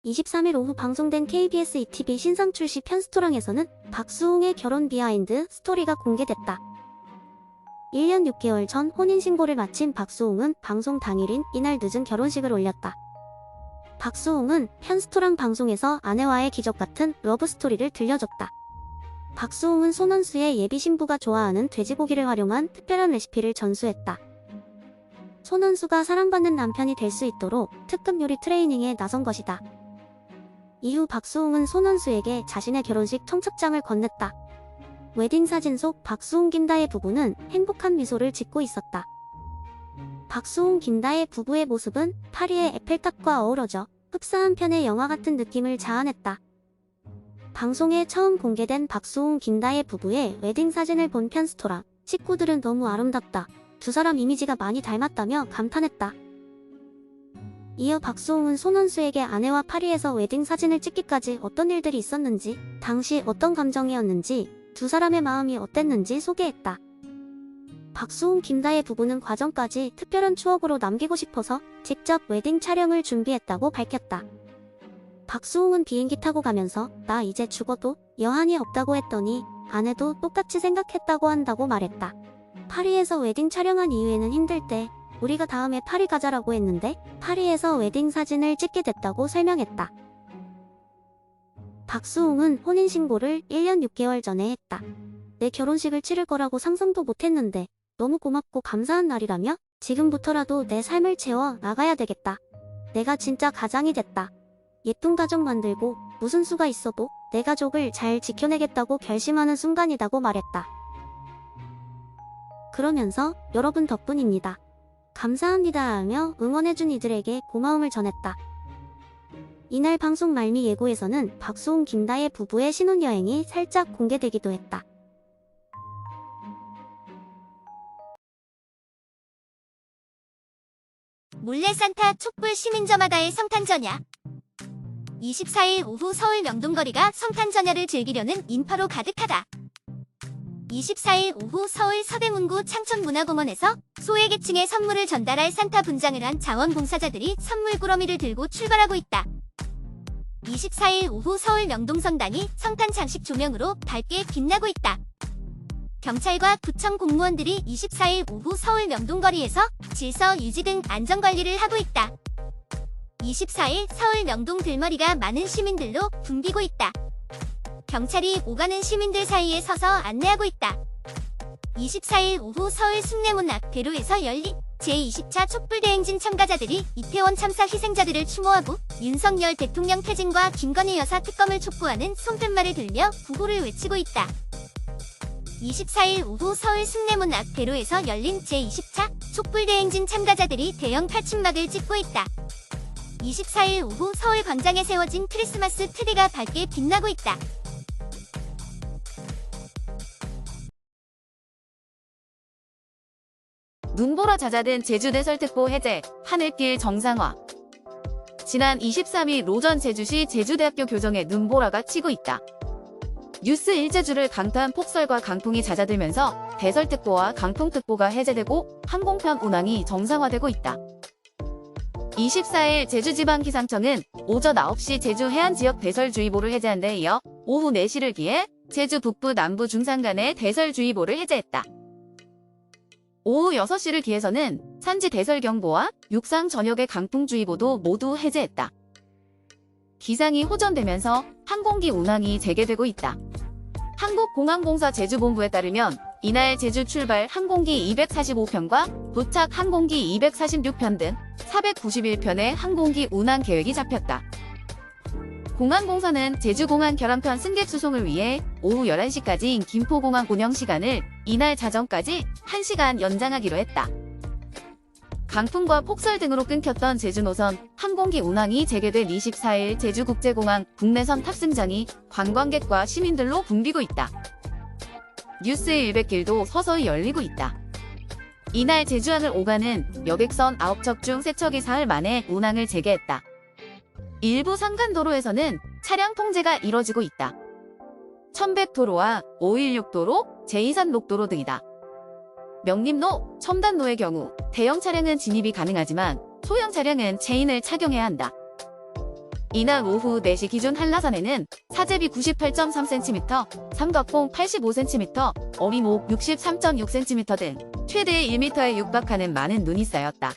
23일 오후 방송된 KBS ETV 신상 출시 편스토랑에서는 박수홍의 결혼 비하인드 스토리가 공개됐다. 1년 6개월 전 혼인신고를 마친 박수홍은 방송 당일인 이날 늦은 결혼식을 올렸다. 박수홍은 편스토랑 방송에서 아내와의 기적 같은 러브스토리를 들려줬다. 박수홍은 손원수의 예비 신부가 좋아하는 돼지고기를 활용한 특별한 레시피를 전수했다. 손원수가 사랑받는 남편이 될 수 있도록 특급 요리 트레이닝에 나선 것이다. 이후 박수홍은 손원수에게 자신의 결혼식 청첩장을 건넸다. 웨딩 사진 속 박수홍 김다혜 부부는 행복한 미소를 짓고 있었다. 박수홍 김다혜 부부의 모습은 파리의 에펠탑과 어우러져 흡사한 편의 영화 같은 느낌을 자아냈다. 방송에 처음 공개된 박수홍 김다혜 부부의 웨딩 사진을 본 편스토랑 식구들은 너무 아름답다. 두 사람 이미지가 많이 닮았다며 감탄했다. 이어 박수홍은 손원수에게 아내와 파리에서 웨딩 사진을 찍기까지 어떤 일들이 있었는지, 당시 어떤 감정이었는지, 두 사람의 마음이 어땠는지 소개했다. 박수홍 김다혜 부부는 과정까지 특별한 추억으로 남기고 싶어서 직접 웨딩 촬영을 준비했다고 밝혔다. 박수홍은 비행기 타고 가면서 나 이제 죽어도 여한이 없다고 했더니 아내도 똑같이 생각했다고 한다고 말했다. 파리에서 웨딩 촬영한 이후에는 힘들 때 우리가 다음에 파리 가자라고 했는데 파리에서 웨딩 사진을 찍게 됐다고 설명했다. 박수홍은 혼인신고를 1년 6개월 전에 했다. 내 결혼식을 치를 거라고 상상도 못했는데 너무 고맙고 감사한 날이라며 지금부터라도 내 삶을 채워 나가야 되겠다. 내가 진짜 가장이 됐다. 예쁜 가정 만들고 무슨 수가 있어도 내 가족을 잘 지켜내겠다고 결심하는 순간이라고 말했다. 그러면서 여러분 덕분입니다. 감사합니다 하며 응원해준 이들에게 고마움을 전했다. 이날 방송 말미 예고에서는 박수홍 김다혜 부부의 신혼여행이 살짝 공개되기도 했다. 몰래 산타 촛불 시민저마다의 성탄전야. 24일 오후 서울 명동거리가 성탄전야를 즐기려는 인파로 가득하다. 24일 오후 서울 서대문구 창천문화공원에서 소외계층에 선물을 전달할 산타 분장을 한 자원봉사자들이 선물 꾸러미를 들고 출발하고 있다. 24일 오후 서울 명동성당이 성탄 장식 조명으로 밝게 빛나고 있다. 경찰과 구청 공무원들이 24일 오후 서울 명동거리에서 질서 유지 등 안전관리를 하고 있다. 24일 서울 명동 들머리가 많은 시민들로 붐비고 있다. 경찰이 오가는 시민들 사이에 서서 안내하고 있다. 24일 오후 서울 숭례문 앞 대로에서 열린 제20차 촛불대행진 참가자들이 이태원 참사 희생자들을 추모하고 윤석열 대통령 퇴진과 김건희 여사 특검을 촉구하는 손팻말을 들며 구호를 외치고 있다. 24일 오후 서울 숭례문 앞 대로에서 열린 제20차 촛불대행진 참가자들이 대형 탈춤막을 찍고 있다. 24일 오후 서울 광장에 세워진 크리스마스 트리가 밝게 빛나고 있다. 눈보라 잦아든 제주 대설특보 해제, 하늘길 정상화. 지난 23일 오전 제주시 제주대학교 교정에 눈보라가 치고 있다. 뉴스 일제주를 강타한 폭설과 강풍이 잦아들면서 대설특보와 강풍특보가 해제되고 항공편 운항이 정상화되고 있다. 24일 제주지방기상청은 오전 9시 제주 해안지역 대설주의보를 해제한 데 이어 오후 4시를 기해 제주 북부 남부 중산 간의 대설주의보를 해제했다. 오후 6시를 기해서는 산지 대설경보와 육상 전역의 강풍주의보도 모두 해제했다. 기상이 호전되면서 항공기 운항이 재개되고 있다. 한국공항공사 제주본부에 따르면 이날 제주 출발 항공기 245편과 도착 항공기 246편 등 491편의 항공기 운항 계획이 잡혔다. 공항공사는 제주공항 결항편 승객 수송을 위해 오후 11시까지인 김포공항 운영 시간을 이날 자정까지 1시간 연장하기로 했다. 강풍과 폭설 등으로 끊겼던 제주 노선 항공기 운항이 재개된 24일 제주국제공항 국내선 탑승장이 관광객과 시민들로 붐비고 있다. 뉴스의 100길도 서서히 열리고 있다. 이날 제주항을 오가는 여객선 9척 중 3척이 사흘 만에 운항을 재개했다. 일부 상간도로에서는 차량 통제가 이뤄지고 있다. 1100도로와 516도로, 제2산록도로 등이다. 명림로, 첨단로의 경우 대형 차량은 진입이 가능하지만 소형 차량은 체인을 착용해야 한다. 이날 오후 4시 기준 한라산에는 사제비 98.3cm, 삼각봉 85cm, 어리목 63.6cm 등 최대 1m에 육박하는 많은 눈이 쌓였다.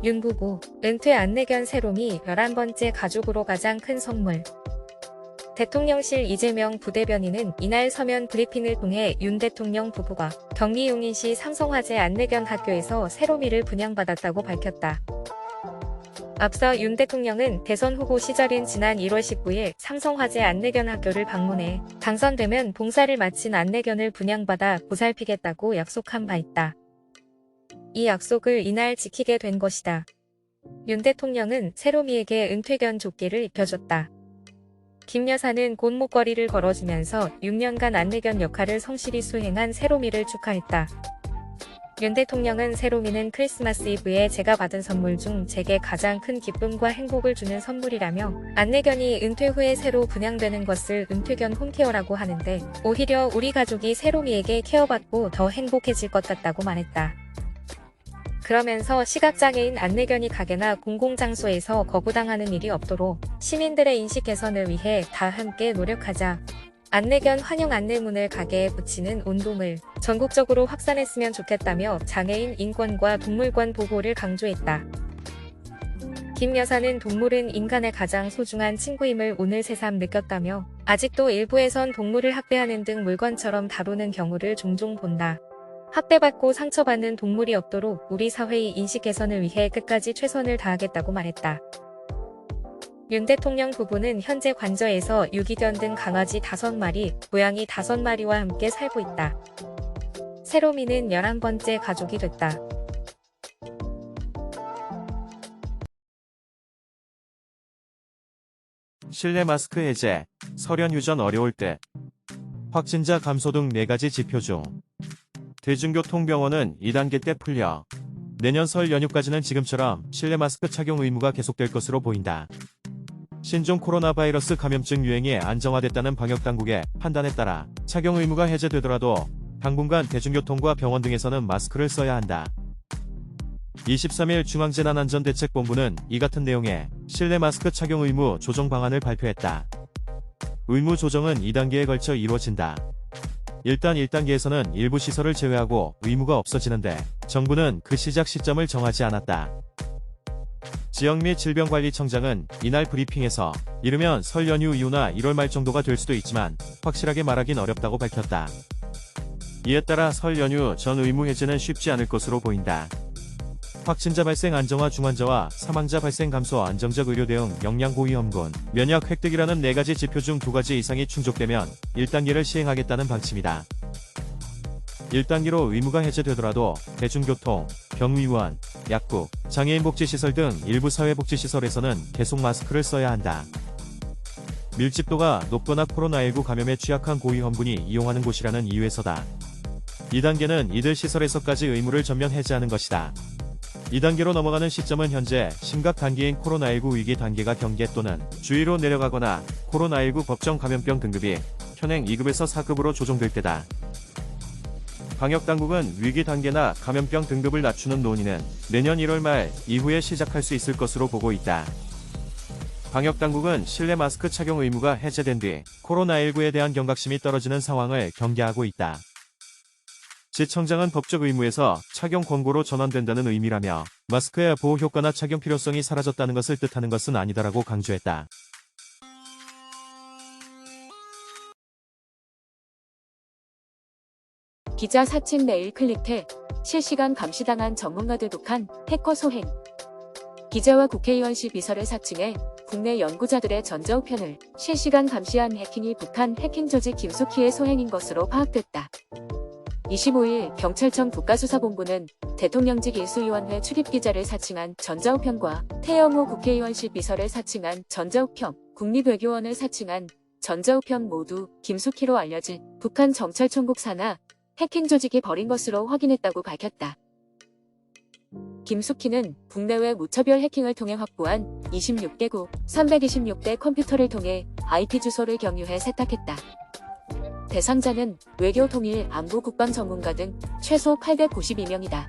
윤 부부, 은퇴 안내견 세롬이 11번째 가족으로 가장 큰 선물. 대통령실 이재명 부대변인은 이날 서면 브리핑을 통해 윤 대통령 부부가 경기 용인시 삼성화재 안내견 학교에서 세롬이를 분양받았다고 밝혔다. 앞서 윤 대통령은 대선 후보 시절인 지난 1월 19일 삼성화재 안내견 학교를 방문해 당선되면 봉사를 마친 안내견을 분양받아 보살피겠다고 약속한 바 있다. 이 약속을 이날 지키게 된 것이다. 윤 대통령은 세롬이에게 은퇴견 조끼를 입혀줬다. 김 여사는 곧목걸이를 걸어주면서 6년간 안내견 역할을 성실히 수행한 세롬이를 축하했다. 윤 대통령은 세롬이는 크리스마스 이브에 제가 받은 선물 중 제게 가장 큰 기쁨과 행복을 주는 선물이라며 안내견이 은퇴 후에 새로 분양되는 것을 은퇴견 홈케어라고 하는데 오히려 우리 가족이 세롬이에게 케어받고 더 행복해질 것 같다고 말했다. 그러면서 시각장애인 안내견이 가게나 공공장소에서 거부당하는 일이 없도록 시민들의 인식 개선을 위해 다 함께 노력하자. 안내견 환영 안내문을 가게에 붙이는 운동을 전국적으로 확산했으면 좋겠다며 장애인 인권과 동물권 보호를 강조했다. 김 여사는 동물은 인간의 가장 소중한 친구임을 오늘 새삼 느꼈다며 아직도 일부에선 동물을 학대하는 등 물건처럼 다루는 경우를 종종 본다. 학대받고 상처받는 동물이 없도록 우리 사회의 인식 개선을 위해 끝까지 최선을 다하겠다고 말했다. 윤 대통령 부부는 현재 관저에서 유기견 등 강아지 5마리, 고양이 5마리와 함께 살고 있다. 세롬이는 11번째 가족이 됐다. 실내 마스크 해제, 설연 휴전 어려울 때, 확진자 감소 등 4가지 지표 중 대중교통병원은 2단계 때 풀려 내년 설 연휴까지는 지금처럼 실내 마스크 착용 의무가 계속될 것으로 보인다. 신종 코로나 바이러스 감염증 유행이 안정화됐다는 방역당국의 판단에 따라 착용 의무가 해제되더라도 당분간 대중교통과 병원 등에서는 마스크를 써야 한다. 23일 중앙재난안전대책본부는 이 같은 내용의 실내 마스크 착용 의무 조정 방안을 발표했다. 의무 조정은 2단계에 걸쳐 이루어진다. 일단 1단계에서는 일부 시설을 제외하고 의무가 없어지는데 정부는 그 시작 시점을 정하지 않았다. 지역 및 질병관리청장은 이날 브리핑에서 이르면 설 연휴 이후나 1월 말 정도가 될 수도 있지만 확실하게 말하긴 어렵다고 밝혔다. 이에 따라 설 연휴 전 의무 해제는 쉽지 않을 것으로 보인다. 확진자 발생 안정화 중환자와 사망자 발생 감소 안정적 의료 대응 역량 고위 험군 면역 획득이라는 4가지 지표 중 2가지 이상이 충족되면 1단계를 시행하겠다는 방침이다. 1단계로 의무가 해제되더라도 대중교통, 병의원, 약국, 장애인 복지시설 등 일부 사회복지시설에서는 계속 마스크를 써야 한다. 밀집도가 높거나 코로나19 감염에 취약한 고위 험군이 이용하는 곳이라는 이유에서다. 2단계는 이들 시설에서까지 의무를 전면 해제하는 것이다. 2단계로 넘어가는 시점은 현재 심각 단계인 코로나19 위기 단계가 경계 또는 주의로 내려가거나 코로나19 법정 감염병 등급이 현행 2급에서 4급으로 조정될 때다. 방역당국은 위기 단계나 감염병 등급을 낮추는 논의는 내년 1월 말 이후에 시작할 수 있을 것으로 보고 있다. 방역당국은 실내 마스크 착용 의무가 해제된 뒤 코로나19에 대한 경각심이 떨어지는 상황을 경계하고 있다. 지청장은 법적 의무에서 착용 권고로 전환된다는 의미라며 마스크의 보호 효과나 착용 필요성이 사라졌다는 것을 뜻하는 것은 아니다라고 강조했다. 기자 사칭 메일 클릭해 실시간 감시당한 전문가들 북한 해커 소행. 기자와 국회의원실 비서를 사칭해 국내 연구자들의 전자우편을 실시간 감시한 해킹이 북한 해킹 조직 김숙희의 소행인 것으로 파악됐다. 25일 경찰청 국가수사본부는 대통령직 인수위원회 출입기자를 사칭한 전자우편과 태영호 국회의원실 비서를 사칭한 전자우편, 국립외교원을 사칭한 전자우편 모두 김숙희로 알려진 북한 정찰총국 산하 해킹 조직이 벌인 것으로 확인했다고 밝혔다. 김숙희는 국내외 무차별 해킹을 통해 확보한 26개국 326대 컴퓨터를 통해 IP 주소를 경유해 세탁했다. 대상자는 외교 통일 안보 국방 전문가 등 최소 892명이다.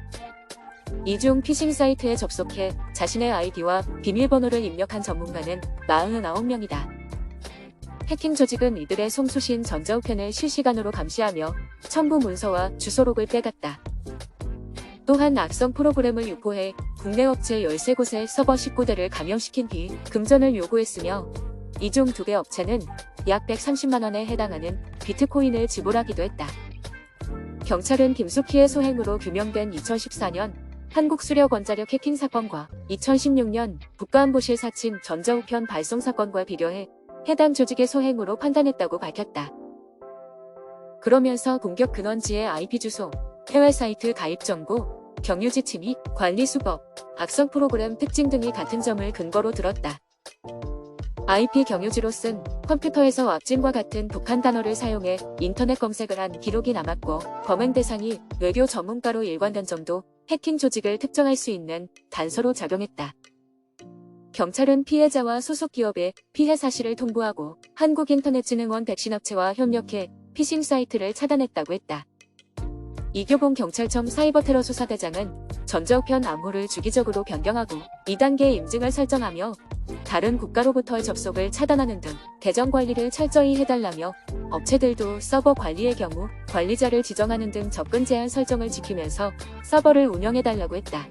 이 중 피싱 사이트에 접속해 자신의 아이디와 비밀번호를 입력한 전문가는 49명이다. 해킹 조직은 이들의 송수신 전자우편을 실시간으로 감시하며 첨부 문서와 주소록을 빼갔다. 또한 악성 프로그램을 유포해 국내 업체 13곳에 서버 19대를 감염시킨 뒤 금전을 요구했으며 이 중 2개 업체는 약 130만 원에 해당하는 비트코인을 지불하기도 했다. 경찰은 김숙희의 소행으로 규명된 2014년 한국수력원자력 해킹 사건과 2016년 국가안보실 사칭 전자우편 발송 사건과 비교해 해당 조직의 소행으로 판단했다고 밝혔다. 그러면서 공격 근원지의 IP 주소, 해외 사이트 가입 정보, 경유 지침 및 관리 수법, 악성 프로그램 특징 등이 같은 점을 근거로 들었다. IP 경유지로 쓴 컴퓨터에서 왁진과 같은 독한 단어를 사용해 인터넷 검색을 한 기록이 남았고 범행 대상이 외교 전문가로 일관된 점도 해킹 조직을 특정할 수 있는 단서로 작용했다. 경찰은 피해자와 소속 기업에 피해 사실을 통보하고 한국인터넷진흥원 백신업체와 협력해 피싱 사이트를 차단했다고 했다. 이교봉 경찰청 사이버테러 수사대장은 전자우편 암호를 주기적으로 변경하고 2단계 임증을 설정하며 다른 국가로부터의 접속을 차단하는 등 계정 관리를 철저히 해달라며 업체들도 서버 관리의 경우 관리자를 지정하는 등 접근 제한 설정을 지키면서 서버를 운영해달라고 했다.